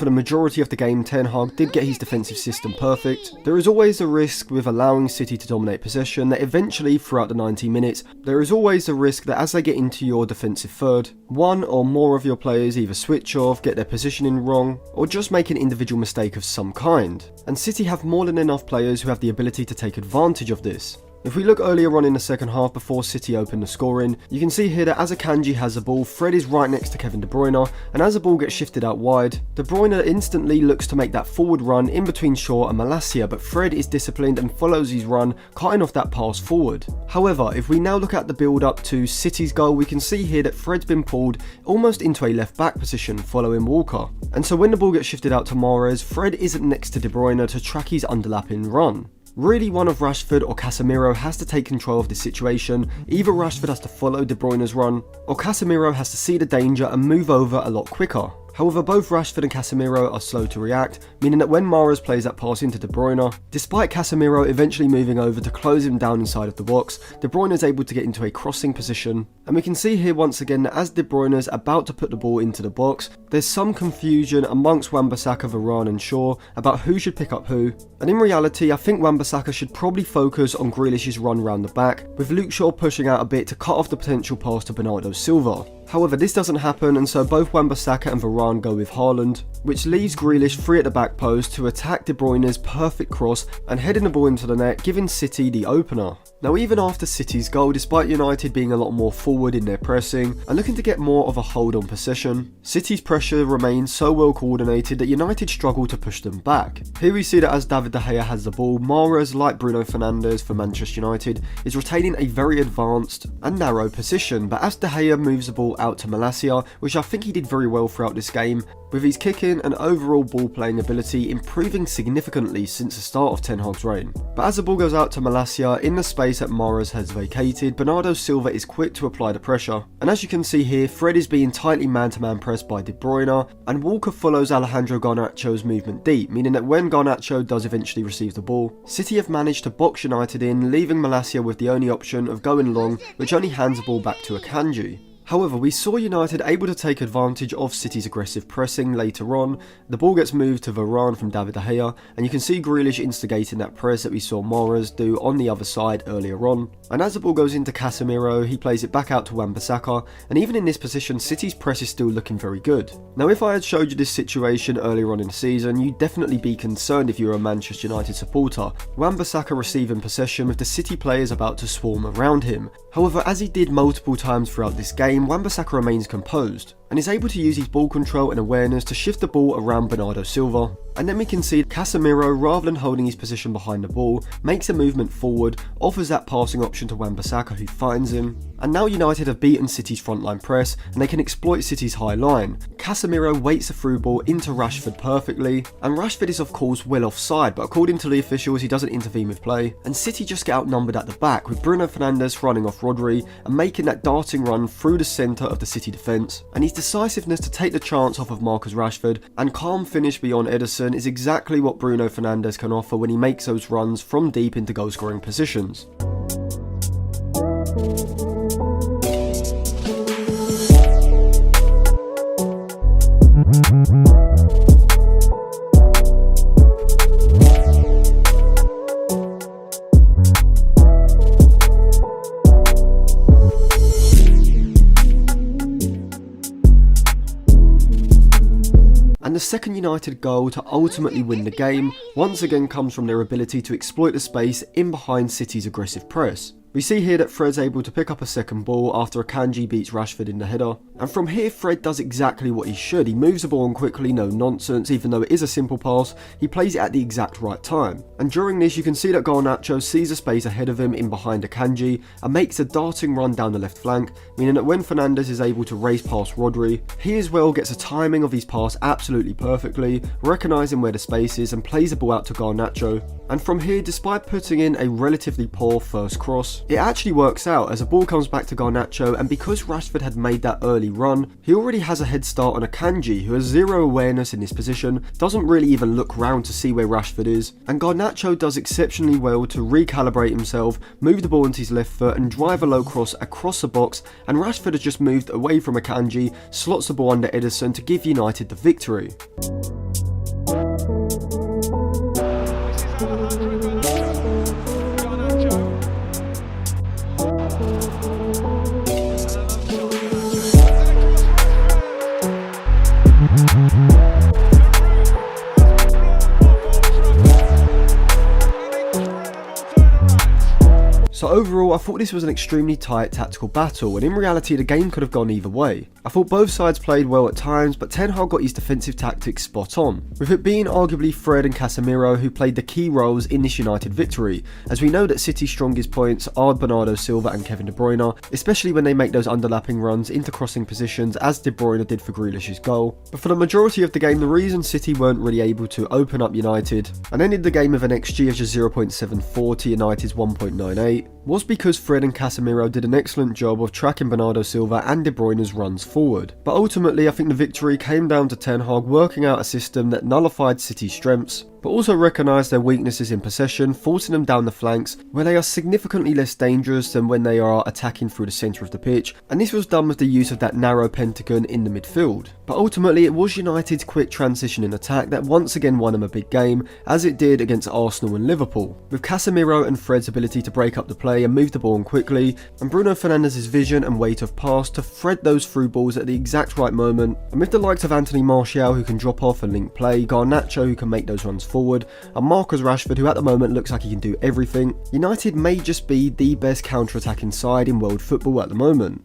for the majority of the game Ten Hag did get his defensive system perfect, there is always a risk with allowing City to dominate possession that eventually throughout the 90 minutes, there is always a risk that as they get into your defensive third, one or more of your players either switch off, get their positioning wrong, or just make an individual mistake of some kind. And City have more than enough players who have the ability to take advantage of this. If we look earlier on in the second half before City opened the scoring, you can see here that as Akanji has the ball, Fred is right next to Kevin De Bruyne, and as the ball gets shifted out wide, De Bruyne instantly looks to make that forward run in between Shaw and Malacia, but Fred is disciplined and follows his run, cutting off that pass forward. However, if we now look at the build up to City's goal, we can see here that Fred's been pulled almost into a left back position following Walker. And so when the ball gets shifted out to Mahrez, Fred isn't next to De Bruyne to track his underlapping run. Really, one of Rashford or Casemiro has to take control of this situation. Either Rashford has to follow De Bruyne's run, or Casemiro has to see the danger and move over a lot quicker. However, both Rashford and Casemiro are slow to react, meaning that when Mahrez plays that pass into De Bruyne, despite Casemiro eventually moving over to close him down inside of the box, De Bruyne is able to get into a crossing position. And we can see here once again that as De Bruyne is about to put the ball into the box, there's some confusion amongst Wan-Bissaka, Varane and Shaw about who should pick up who. And in reality, I think Wan-Bissaka should probably focus on Grealish's run round the back, with Luke Shaw pushing out a bit to cut off the potential pass to Bernardo Silva. However, this doesn't happen, and so both Wan-Bissaka and Varane go with Haaland, which leaves Grealish free at the back post to attack De Bruyne's perfect cross and heading the ball into the net, giving City the opener. Now, even after City's goal, despite United being a lot more forward in their pressing and looking to get more of a hold on possession, City's pressure remains so well coordinated that United struggle to push them back. Here we see that as David De Gea has the ball, Mahrez, like Bruno Fernandes for Manchester United, is retaining a very advanced and narrow position, but as De Gea moves the ball out to Malacia, which I think he did very well throughout this game, with his kicking and overall ball playing ability improving significantly since the start of Ten Hag's reign. But as the ball goes out to Malacia in the space that Mahrez has vacated, Bernardo Silva is quick to apply the pressure. And as you can see here, Fred is being tightly man-to-man pressed by De Bruyne, and Walker follows Alejandro Garnacho's movement deep, meaning that when Garnacho does eventually receive the ball, City have managed to box United in, leaving Malacia with the only option of going long, which only hands the ball back to Akanji. However, we saw United able to take advantage of City's aggressive pressing later on. The ball gets moved to Varane from David De Gea, and you can see Grealish instigating that press that we saw Mahrez do on the other side earlier on. And as the ball goes into Casemiro, he plays it back out to Wan-Bissaka, and even in this position, City's press is still looking very good. Now, if I had showed you this situation earlier on in the season, you'd definitely be concerned if you were a Manchester United supporter. Wan-Bissaka receiving possession with the City players about to swarm around him. However, as he did multiple times throughout this game, Wan-Bissaka remains composed and is able to use his ball control and awareness to shift the ball around Bernardo Silva. And then we can see Casemiro, rather than holding his position behind the ball, makes a movement forward, offers that passing option to Wan-Bissaka, who finds him. And now United have beaten City's frontline press and they can exploit City's high line. Casemiro waits a through ball into Rashford perfectly, and Rashford is of course well offside, but according to the officials he doesn't intervene with play, and City just get outnumbered at the back, with Bruno Fernandes running off Rodri and making that darting run through the centre of the City defence. And his decisiveness to take the chance off of Marcus Rashford and calm finish beyond Ederson is exactly what Bruno Fernandes can offer when he makes those runs from deep into goal scoring positions. And the second United goal to ultimately win the game once again comes from their ability to exploit the space in behind City's aggressive press. We see here that Fred's able to pick up a second ball after Akanji beats Rashford in the header. And from here, Fred does exactly what he should. He moves the ball on quickly, no nonsense, even though it is a simple pass, he plays it at the exact right time. And during this, you can see that Garnacho sees a space ahead of him in behind Akanji and makes a darting run down the left flank, meaning that when Fernandes is able to race past Rodri, he as well gets the timing of his pass absolutely perfectly, recognising where the space is and plays the ball out to Garnacho. And from here, despite putting in a relatively poor first cross, It actually works out as the ball comes back to Garnacho, and because Rashford had made that early run, he already has a head start on Akanji, who has zero awareness in this position, doesn't really even look round to see where Rashford is, and Garnacho does exceptionally well to recalibrate himself, move the ball into his left foot and drive a low cross across the box, and Rashford has just moved away from Akanji, slots the ball under Ederson to give United the victory. So overall, I thought this was an extremely tight tactical battle, and in reality the game could have gone either way. I thought both sides played well at times, but Ten Hag got his defensive tactics spot on, with it being arguably Fred and Casemiro who played the key roles in this United victory, as we know that City's strongest points are Bernardo Silva and Kevin De Bruyne, especially when they make those underlapping runs into crossing positions as De Bruyne did for Grealish's goal. But for the majority of the game, the reason City weren't really able to open up United and ended the game with an XG of just 0.74 to United's 1.98 was because Fred and Casemiro did an excellent job of tracking Bernardo Silva and De Bruyne's runs forward. But ultimately, I think the victory came down to Ten Hag working out a system that nullified City's strengths, but also recognised their weaknesses in possession, forcing them down the flanks, where they are significantly less dangerous than when they are attacking through the centre of the pitch, and this was done with the use of that narrow pentagon in the midfield. But ultimately, it was United's quick transition in attack that once again won them a big game, as it did against Arsenal and Liverpool, with Casemiro and Fred's ability to break up the play and move the ball on quickly, and Bruno Fernandes's vision and weight of pass to thread those through balls at the exact right moment, and with the likes of Anthony Martial who can drop off and link play, Garnacho who can make those runs forward, and Marcus Rashford who at the moment looks like he can do everything, United may just be the best counter-attacking side in world football at the moment.